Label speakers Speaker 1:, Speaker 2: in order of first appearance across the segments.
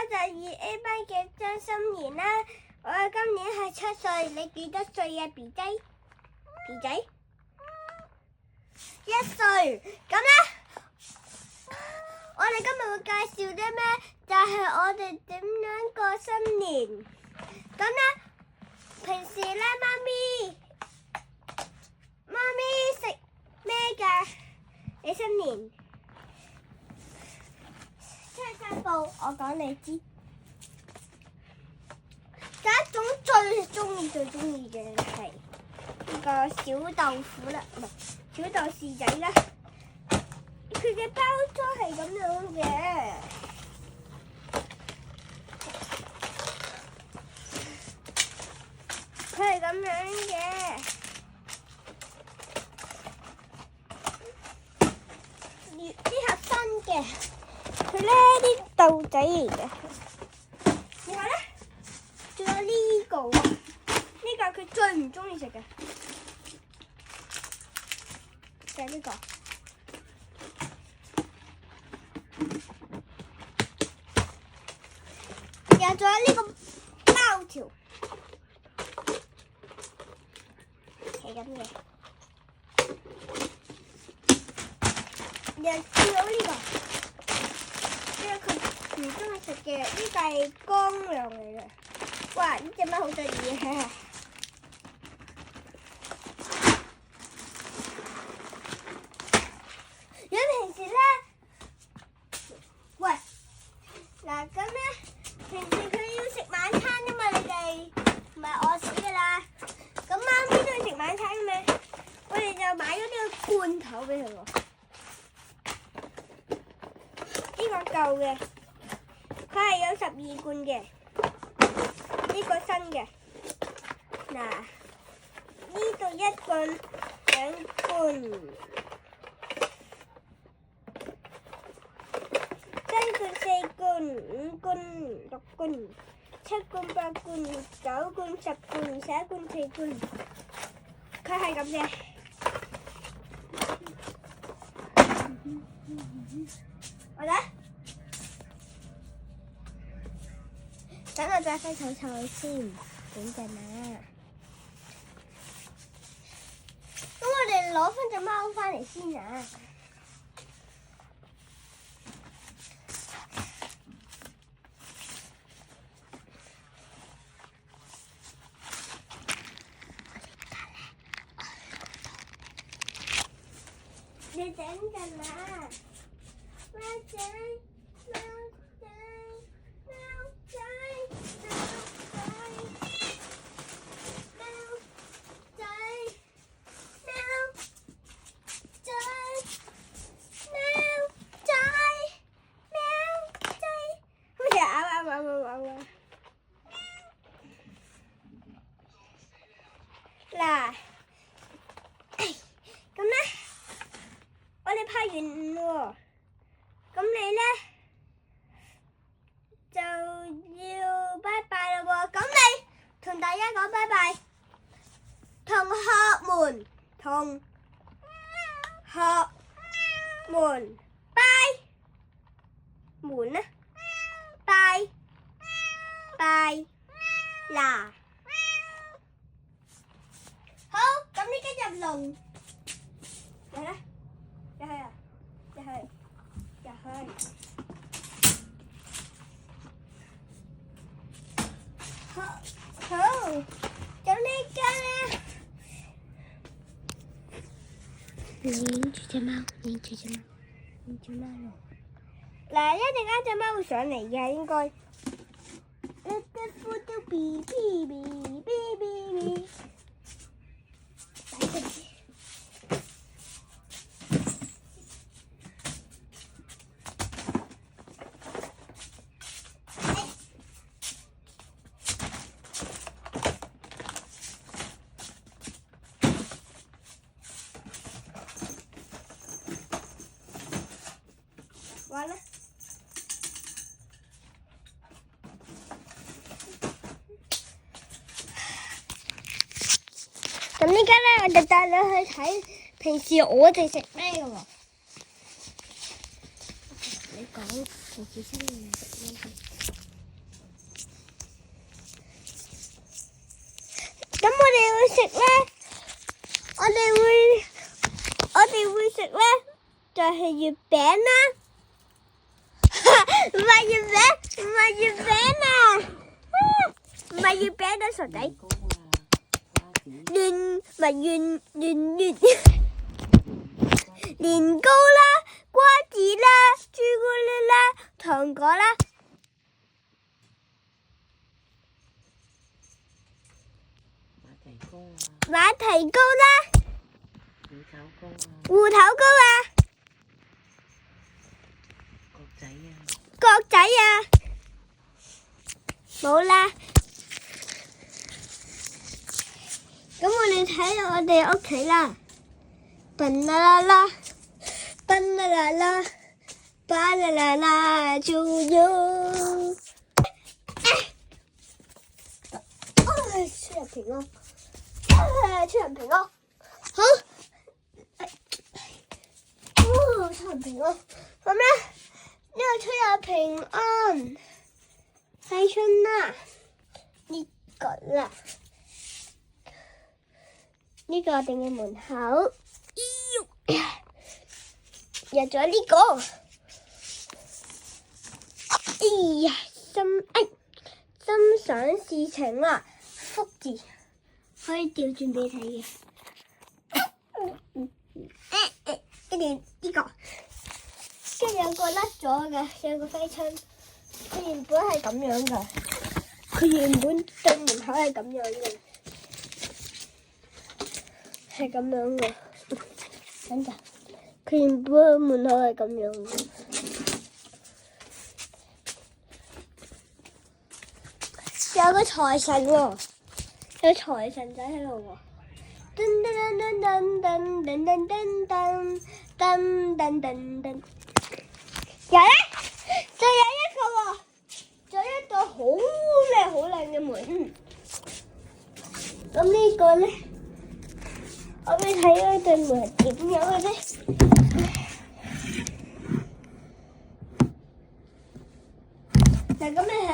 Speaker 1: 就係2A 班嘅張心妍啦。我今年係7歲，你幾多歲啊 B 仔？B 仔1歲。咁咧，我哋今日會介紹啲咩？就係我哋點樣過新年。咁咧，平時咧，媽咪食咩㗎？你新年散步，我講你知。第一種最中意嘅係呢個小豆腐啦，唔係小豆豉仔啦。佢嘅包裝係咁樣嘅，佢係咁樣嘅。呢盒新嘅，佢呢啲豆仔嚟嘅。然後咧，仲有呢個喎，呢個佢最唔中意食嘅，就係呢個。然後仲有呢個包條，係咁嘅。然後仲有呢個，佢唔中意食嘅，呢個係乾糧嚟嘅。哇！呢隻貓好得意啊！如果平時咧，喂，嗱咁咧，平時佢要食晚餐㗎嘛，你哋唔係餓死㗎啦。咁貓咪都要食晚餐㗎嘛，我哋就買咗呢個罐頭俾佢喎。呢個舊嘅，佢係有12罐嘅。呢個新嘅，嗱，呢度1罐、2罐、3罐、4罐、5罐、6罐、7罐、8罐、9罐、10罐、11罐、4罐，佢係咁嘅。我咧。等我再翻湊湊先，等陣啊！咁我哋攞翻隻貓翻嚟先啊！你等陣啊，貓仔。嗱，咁咧，我哋拍完喎，咁你咧就要拜拜啦喎，咁你同大家講拜拜，同學們拜門啊，拜啦。好，咁呢家入籠，嚟啦，入去啊，入去。好，咁呢家咧，拎住隻貓咯。嗱，一陣間隻貓會上嚟嘅，應該。完了。咁呢家咧，我就帶你去睇平時我哋食咩嘅喎。你講平時新年食咩？食咧？我哋會食咧，就係月餅啦。唔係月餅，唔係月餅啊！唔係月餅啊，傻仔。年糕啦，瓜子啦，朱古力啦，糖果啦。馬蹄糕啦，芋頭糕啊，角仔啊，冇啦。咁我哋睇下我哋屋企啦，笨啦啦啦，笨啦啦啦，巴啦啦啦，就有。出入平安。出人平安，好，出人平安，咁咧呢個出入平安，揮春啦，呢個啦，呢個我哋嘅門口，入咗呢個，心想事成啦，福字。可以調轉俾你睇嘅，跟住呢個，跟住有個甩咗嘅，有個揮春，佢原本係咁樣嘅，佢原本對門口係咁樣嘅，係咁樣嘅，等陣，佢原本門口係咁樣嘅，有個財神喎。有財神仔喺度喎，噔噔噔噔噔噔噔噔噔噔噔噔，有咧，就有一個喎，仲有一道好靚嘅門。咁呢個咧，我俾你睇下對門係點樣嘅啫。就咁樣下。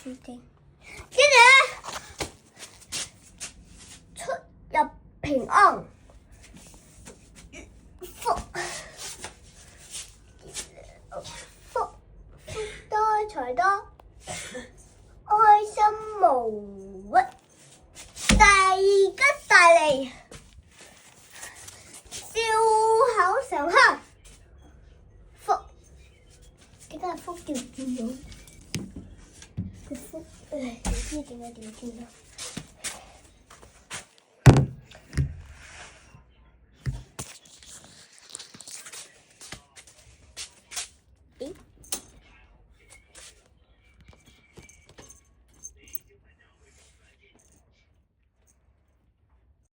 Speaker 1: 跟住咧，出入平安，福多財多，開心無屈，大吉大利，笑口常開，福點解係福調轉咗？個福唔知點解調轉咗。